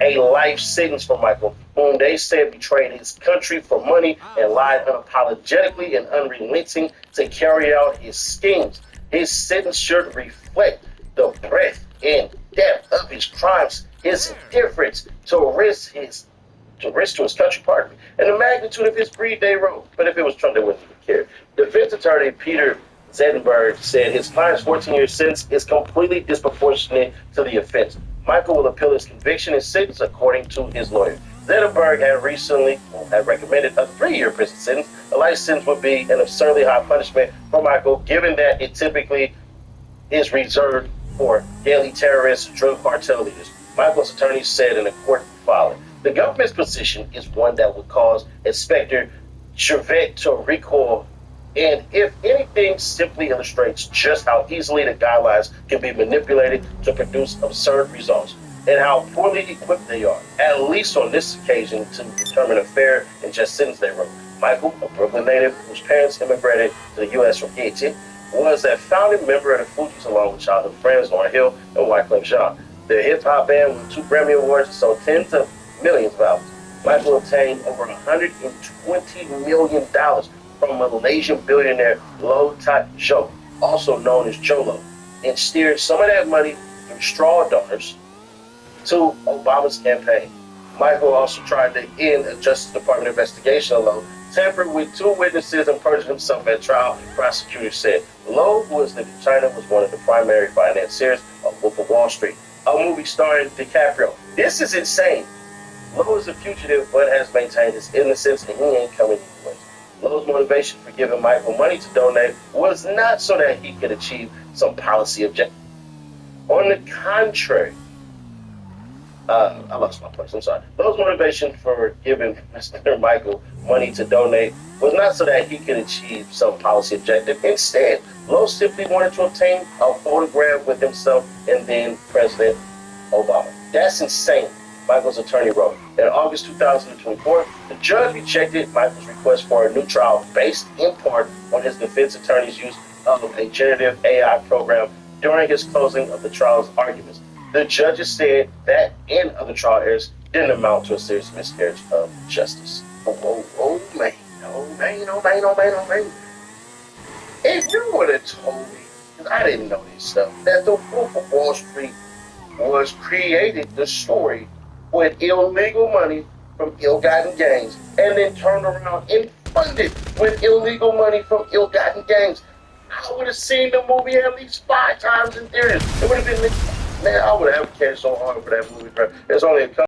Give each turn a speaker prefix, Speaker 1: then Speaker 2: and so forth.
Speaker 1: a life sentence for Michael, whom they said betrayed his country for money and lied unapologetically and unrelenting to carry out his schemes. His sentence should reflect the breadth and depth of his crimes, his indifference to risk to his country, pardon me, and the magnitude of his greed, they wrote. But if it was Trump, they wouldn't even care. Defense attorney Peter Zettenberg said his client's 14-year sentence is completely disproportionate to the offense. Michael will appeal his conviction and sentence according to his lawyer. Zettenberg had recommended a 3-year prison sentence. A life sentence would be an absurdly high punishment for Michael, given that it typically is reserved for daily terrorists, drug cartel leaders. Michael's attorney said in a court filing. The government's position is one that would cause Inspector Chevette to recoil, and if anything, simply illustrates just how easily the guidelines can be manipulated to produce absurd results, and how poorly equipped they are, at least on this occasion, to determine a fair and just sentence, they wrote. Michael, a Brooklyn native whose parents immigrated to the U.S. from Haiti, was a founding member of the Fugees along with childhood friends Lauryn Hill and Wyclef Jean. The hip-hop band won 2 Grammy Awards and sold tens of millions of albums. Michael obtained over $120 million from Malaysian billionaire Loh Tat Jo, also known as Jolo, and steered some of that money through straw donors to Obama's campaign. Michael also tried to end a Justice Department investigation of Loh, tampered with 2 witnesses, and perjured himself at trial, prosecutors said. Loh, who was living in China, was one of the primary financiers of Wolf of Wall Street, a movie starring DiCaprio. This is insane. Loh is a fugitive, but has maintained his innocence, and he ain't coming anyways. Loh's motivation for giving Michael money to donate was not so that he could achieve some policy objective. On the contrary, I lost my place, I'm sorry. Loh's motivation for giving Mr. Michael money to donate was not so that he could achieve some policy objective. Instead, Loh simply wanted to obtain a photograph with himself and then President Obama. That's insane, Michael's attorney wrote. In August 2024, the judge rejected Michael's request for a new trial based in part on his defense attorney's use of a generative AI program during his closing of the trial's arguments. The judges said that and other trial errors didn't amount to a serious miscarriage of justice. Oh man. If you would have told me, because I didn't know this stuff, that the Wolf of Wall Street was created, the story, with illegal money from ill-gotten gains, and then turned around and funded with illegal money from ill-gotten gains, I would have seen the movie at least 5 times in theaters. It would have been, man, I would have advocated so hard for that movie. There's only a couple